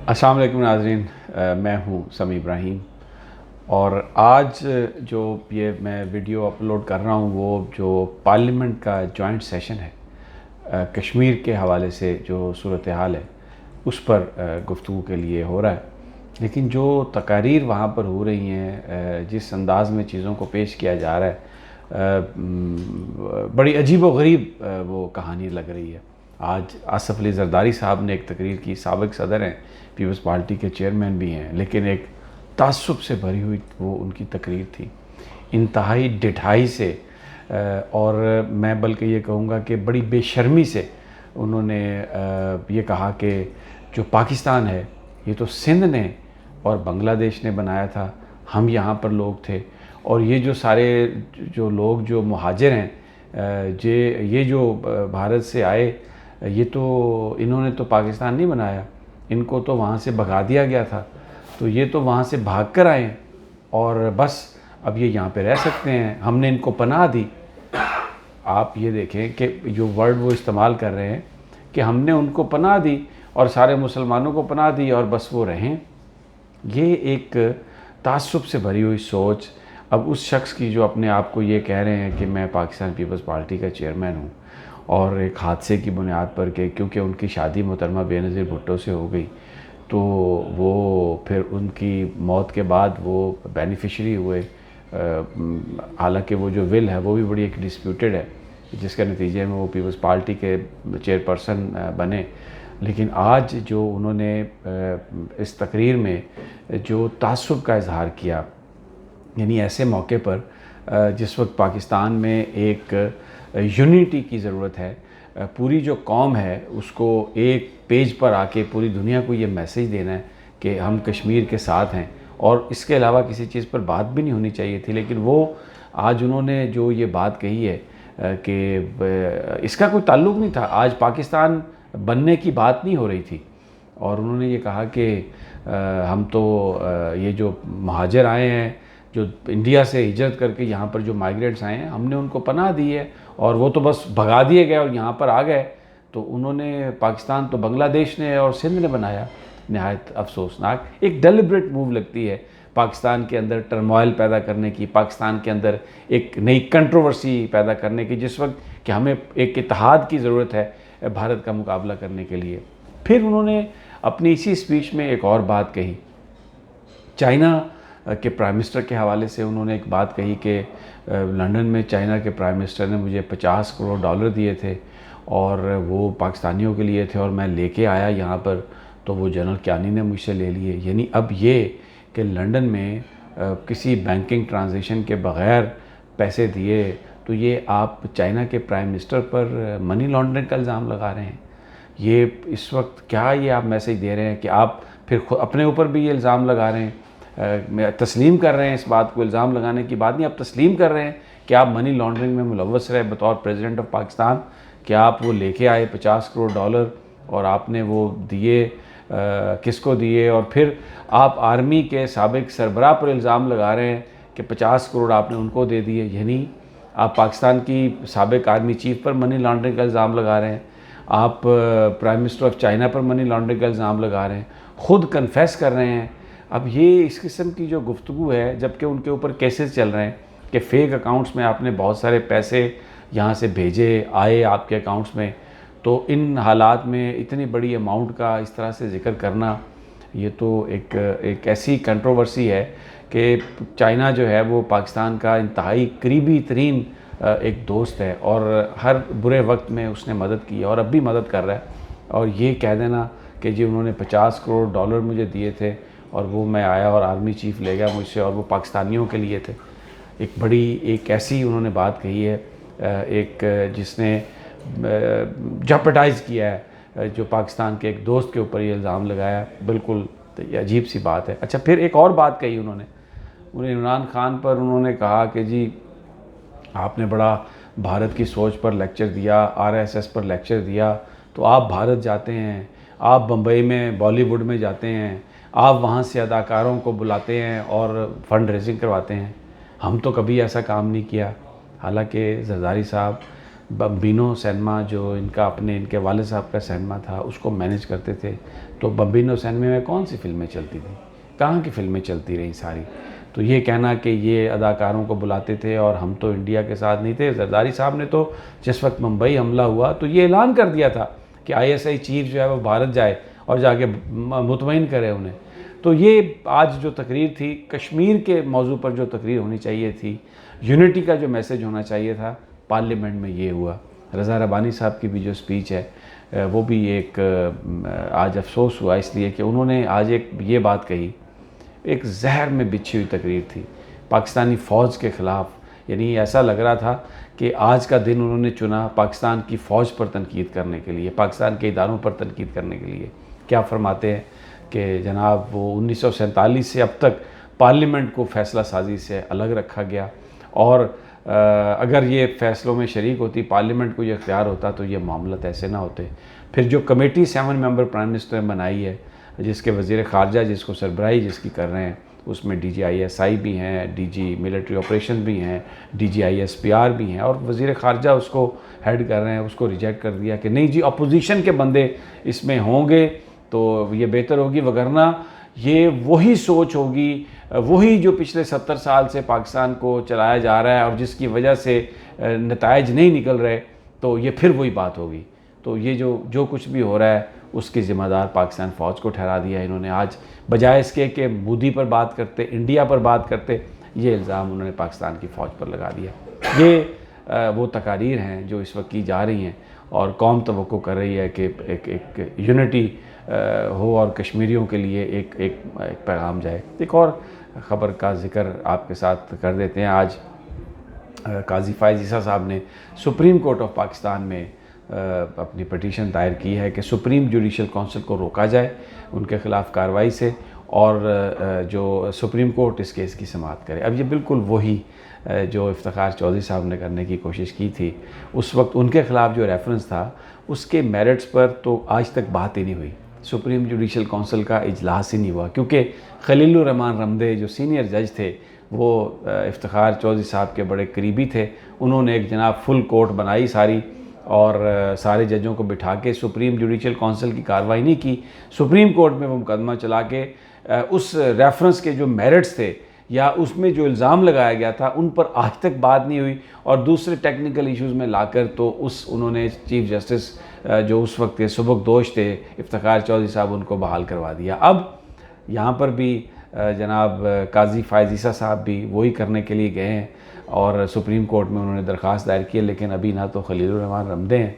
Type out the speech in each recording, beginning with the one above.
अस्सलाम वालेकुम नाज़रीन, मैं हूँ समी इब्राहिम। और आज जो ये मैं वीडियो अपलोड कर रहा हूँ वो जो पार्लियामेंट का जॉइंट सेशन है, कश्मीर के हवाले से जो सूरत हाल है उस पर गुफ्तगू के लिए हो रहा है। लेकिन जो तकारीर वहाँ पर हो रही हैं, जिस अंदाज़ में चीज़ों को पेश किया जा रहा है, बड़ी अजीब व गरीब वो कहानी लग रही है। आज आसफ़ अली ज़रदारी साहब ने एक तकरीर की। साबिक़ सदर हैं, पीपल्स पार्टी के चेयरमैन भी हैं, लेकिन एक तासुब से भरी हुई वो उनकी तकरीर थी, इंतहाई डिठाई से, और मैं बल्कि ये कहूँगा कि बड़ी बेशर्मी से उन्होंने ये कहा कि जो पाकिस्तान है ये तो सिंध ने और बांग्लादेश ने बनाया था, हम यहाँ पर लोग थे। और ये जो सारे जो लोग जो मुहाजिर हैं, ये जो भारत से आए, ये तो इन्होंने तो पाकिस्तान नहीं बनाया, इनको तो वहाँ से भगा दिया गया था। तो ये तो वहाँ से भाग कर आए और बस अब ये यहाँ पे रह सकते हैं, हमने इनको पनाह दी। आप ये देखें कि जो वर्ड वो इस्तेमाल कर रहे हैं कि हमने उनको पनाह दी और सारे मुसलमानों को पनाह दी और बस वो रहें। ये एक तासुब से भरी हुई सोच अब उस शख्स की जो अपने आप को ये कह रहे हैं कि मैं पाकिस्तान पीपल्स पार्टी का चेयरमैन हूँ, और एक हादसे की बुनियाद पर के क्योंकि उनकी शादी मोहतरमा बेनज़ीर भुट्टो से हो गई, तो वो फिर उनकी मौत के बाद वो बेनिफिशरी हुए। हालांकि वो जो विल है वो भी बड़ी एक डिस्प्यूटेड है, जिसके नतीजे में वो पीपल्स पार्टी के चेयरपर्सन बने। लेकिन आज जो उन्होंने इस तकरीर में जो तासुब का इजहार किया, यानी ऐसे मौके पर जिस वक्त पाकिस्तान में एक यूनिटी की ज़रूरत है, पूरी जो कौम है उसको एक पेज पर आके पूरी दुनिया को ये मैसेज देना है कि हम कश्मीर के साथ हैं, और इसके अलावा किसी चीज़ पर बात भी नहीं होनी चाहिए थी। लेकिन वो आज उन्होंने जो ये बात कही है कि इसका कोई ताल्लुक़ नहीं था, आज पाकिस्तान बनने की बात नहीं हो रही थी। और उन्होंने ये कहा कि हम तो ये जो महाजर आए हैं, जो इंडिया से हिजरत करके यहाँ पर जो माइग्रेंट्स आए हैं, हमने उनको पनाह दी है और वो तो बस भगा दिए गए और यहाँ पर आ गए। तो उन्होंने पाकिस्तान तो बांग्लादेश ने और सिंध ने बनाया। नहायत अफसोसनाक एक डेलिब्रेट मूव लगती है पाकिस्तान के अंदर टर्मोइल पैदा करने की, पाकिस्तान के अंदर एक नई कंट्रोवर्सी पैदा करने की, जिस वक्त कि हमें एक इत्तेहाद की ज़रूरत है भारत का मुकाबला करने के लिए। फिर उन्होंने अपनी इसी स्पीच में एक और बात कही, चाइना के प्राइम मिनिस्टर के हवाले से उन्होंने एक बात कही कि लंदन में चाइना के प्राइम मिनिस्टर ने मुझे $50 करोड़ दिए थे और वो पाकिस्तानियों के लिए थे, और मैं लेके आया यहाँ पर तो वो जनरल कियानी ने मुझसे ले लिए। यानी अब ये कि लंदन में किसी बैंकिंग ट्रांजैक्शन के बग़ैर पैसे दिए, तो ये आप चाइना के प्राइम मिनिस्टर पर मनी लॉन्ड्रिंग का इल्ज़ाम लगा रहे हैं। ये इस वक्त क्या ये आप मैसेज दे रहे हैं कि आप फिर अपने ऊपर भी ये इल्ज़ाम लगा रहे हैं, तस्लीम कर रहे हैं इस बात को, इल्ज़ाम लगाने की बात नहीं, आप तस्लीम कर रहे हैं कि आप मनी लॉन्ड्रिंग में मुलव्वस रहे बतौर प्रेसिडेंट ऑफ पाकिस्तान, कि आप वो लेके आए $50 करोड़ और आपने वो दिए, किसको दिए। और फिर आप आर्मी के साबिक़ सरबराह पर इल्ज़ाम लगा रहे हैं कि 50 करोड़ आपने उनको दे दिए। यानी आप पाकिस्तान की साबिक़ आर्मी चीफ़ पर मनी लॉन्ड्रिंग का इल्ज़ाम लगा रहे हैं, आप प्राइम मिनिस्टर ऑफ चाइना पर मनी लॉन्ड्रिंग का इल्ज़ाम लगा रहे हैं, ख़ुद कन्फेस कर रहे हैं। अब ये इस किस्म की जो गुफ्तगू है, जबकि उनके ऊपर केसेस चल रहे हैं कि फ़ेक अकाउंट्स में आपने बहुत सारे पैसे यहाँ से भेजे आए आपके अकाउंट्स में, तो इन हालात में इतनी बड़ी अमाउंट का इस तरह से ज़िक्र करना, ये तो एक ऐसी कंट्रोवर्सी है कि चाइना जो है वो पाकिस्तान का इंतहाई करीबी तरीन एक दोस्त है और हर बुरे वक्त में उसने मदद की और अब भी मदद कर रहा है। और ये कह देना कि जी उन्होंने $50 करोड़ मुझे दिए थे और वो मैं आया और आर्मी चीफ़ ले गया मुझसे और वो पाकिस्तानियों के लिए थे, एक ऐसी उन्होंने बात कही है, एक जिसने जेपरडाइज़ किया है जो पाकिस्तान के एक दोस्त के ऊपर ये इल्ज़ाम लगाया। बिल्कुल तो ये अजीब सी बात है। अच्छा, फिर एक और बात कही उन्होंने इमरान खान पर, उन्होंने कहा कि जी आपने बड़ा भारत की सोच पर लेक्चर दिया, आरएसएस पर लेक्चर दिया, तो आप भारत जाते हैं, आप बम्बई में बॉलीवुड में जाते हैं, आप वहाँ से अदाकारों को बुलाते हैं और फंड रेजिंग करवाते हैं, हम तो कभी ऐसा काम नहीं किया। हालांकि जरदारी साहब बम्बिनो सिनेमा जो इनके वालिद साहब का सिनेमा था उसको मैनेज करते थे, तो बम्बिनो सैनमे में कौन सी फिल्में चलती थी, कहाँ की फिल्में चलती रही सारी। तो ये कहना कि ये अदाकारों को बुलाते थे और हम तो इंडिया के साथ नहीं थे। जरदारी साहब ने तो जिस वक्त मुंबई हमला हुआ तो ये ऐलान कर दिया था कि ISI चीफ जो है वो भारत जाए और जाके मुतमईन करे उन्हें। तो ये आज जो तकरीर थी, कश्मीर के मौजू पर जो तकरीर होनी चाहिए थी, यूनिटी का जो मैसेज होना चाहिए था, पार्लियामेंट में ये हुआ। रज़ा रबानी साहब की भी जो स्पीच है वो भी एक आज अफसोस हुआ इसलिए कि उन्होंने आज एक ये बात कही, एक जहर में बिछी हुई तकरीर थी पाकिस्तानी फ़ौज के ख़िलाफ़। यानी ऐसा लग रहा था कि आज का दिन उन्होंने चुना पाकिस्तान की फ़ौज पर तनकीद करने के लिए, पाकिस्तान के इदारों पर तनकीद करने के लिए। क्या फरमाते हैं कि जनाब वो 1947 से अब तक पार्लियामेंट को फ़ैसला साजी से अलग रखा गया, और अगर ये फ़ैसलों में शरीक होती, पार्लियामेंट को ये इख्तियार होता तो ये मामला ऐसे ना होते। फिर जो कमेटी 7 मेंबर प्राइम मिनिस्टर ने बनाई है, जिसके वज़ीर ख़ारजा जिसको सरबराही जिसकी कर रहे हैं, उसमें DGISI भी हैं, DG मिलिट्री ऑपरेशन भी हैं, DGISPR भी हैं, और वज़ीर ख़ारजा उसको हेड कर रहे हैं। उसको रिजेक्ट कर दिया कि नहीं जी, अपोजिशन के बंदे इसमें होंगे तो ये बेहतर होगी, वगरना ये वही सोच होगी, वही जो पिछले 70 साल से पाकिस्तान को चलाया जा रहा है और जिसकी वजह से नताइज नहीं निकल रहे, तो ये फिर वही बात होगी। तो ये जो कुछ भी हो रहा है उसकी ज़िम्मेदार पाकिस्तान फ़ौज को ठहरा दिया है इन्होंने। आज बजाय इसके कि मोदी पर बात करते, इंडिया पर बात करते, ये इल्ज़ाम उन्होंने पाकिस्तान की फ़ौज पर लगा दिया। ये वो तकारीर हैं जो इस वक्त की जा रही हैं, और कौम तवक्को कर रही है कि एक यूनिटी हो और कश्मीरियों के लिए एक पैगाम जाए। एक और ख़बर का ज़िक्र आपके साथ कर देते हैं। आज काजी फ़ाइज़ ईसा साहब ने सुप्रीम कोर्ट ऑफ पाकिस्तान में अपनी पटिशन दायर की है कि सुप्रीम जुडिशल काउंसिल को रोका जाए उनके ख़िलाफ़ कार्रवाई से, और जो सुप्रीम कोर्ट इस केस की समाअत करे। अब ये बिल्कुल वही जो इफ्तिखार चौधरी साहब ने करने की कोशिश की थी, उस वक्त उनके ख़िलाफ़ जो रेफरेंस था उसके मेरिट्स पर तो आज तक बात ही नहीं हुई। सुप्रीम जुडिशल काउंसिल का इजलास ही नहीं हुआ, क्योंकि खलीलुर रहमान रमदे जो सीनियर जज थे वो इफ्तिखार चौधरी साहब के बड़े करीबी थे। उन्होंने एक जनाब फुल कोर्ट बनाई सारी, और सारे जजों को बिठा के सुप्रीम जुडिशल काउंसिल की कार्रवाई नहीं की। सुप्रीम कोर्ट में वो मुकदमा चला के उस रेफरेंस के जो मेरिट्स थे या उसमें जो इल्ज़ाम लगाया गया था उन पर आज तक बात नहीं हुई, और दूसरे टेक्निकल इश्यूज़ में लाकर तो उन्होंने चीफ जस्टिस जो उस वक्त के सुबकदोश थे इफ्तिखार चौधरी साहब, उनको बहाल करवा दिया। अब यहाँ पर भी जनाब काजी फ़ाइज़ ईसा साहब भी वही करने के लिए गए हैं, और सुप्रीम कोर्ट में उन्होंने दरख्वास्त दायर की है, लेकिन अभी ना तो खलीलुर रहमान रमदे हैं,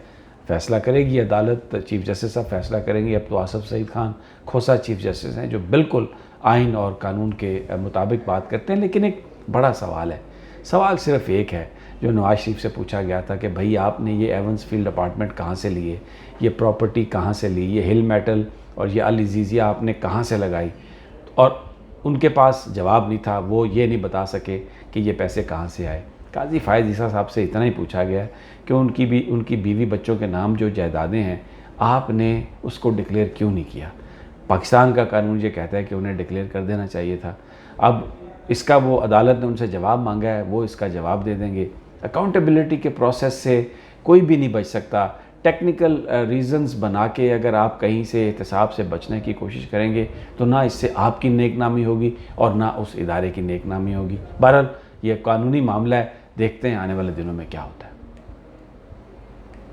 फ़ैसला करेगी अदालत, चीफ जस्टिस साहब फ़ैसला करेंगे। अब तो आसफ़ सईद खान खोसा चीफ जस्टिस हैं जो बिल्कुल आइन और कानून के मुताबिक बात करते हैं। लेकिन एक बड़ा सवाल है, सवाल सिर्फ़ एक है जो नवाज शरीफ से पूछा गया था कि भाई आपने ये एवंस फील्ड अपार्टमेंट कहाँ से लिए, ये प्रॉपर्टी कहाँ से ली, ये हिल मेटल और ये अल अज़ीज़िया आपने कहाँ से लगाई, और उनके पास जवाब नहीं था। वो ये नहीं बता सके कि ये पैसे कहाँ से आए। काजी फ़ाइज़ ईसा साहब से इतना ही पूछा गया कि उनकी बीवी बच्चों के नाम जो जायदादें हैं आपने उसको डिक्लेयर क्यों नहीं किया। पाकिस्तान का कानून ये कहता है कि उन्हें डिक्लेयर कर देना चाहिए था। अब इसका वो अदालत ने उनसे जवाब मांगा है, वो इसका जवाब दे देंगे। अकाउंटेबिलिटी के प्रोसेस से कोई भी नहीं बच सकता। टेक्निकल रीज़न्स बना के अगर आप कहीं से एहतसाब से बचने की कोशिश करेंगे तो ना इससे आपकी नेकनामी होगी और ना उस इदारे की नेकनामी होगी। बहरहाल ये कानूनी मामला है, देखते हैं आने वाले दिनों में क्या होता है।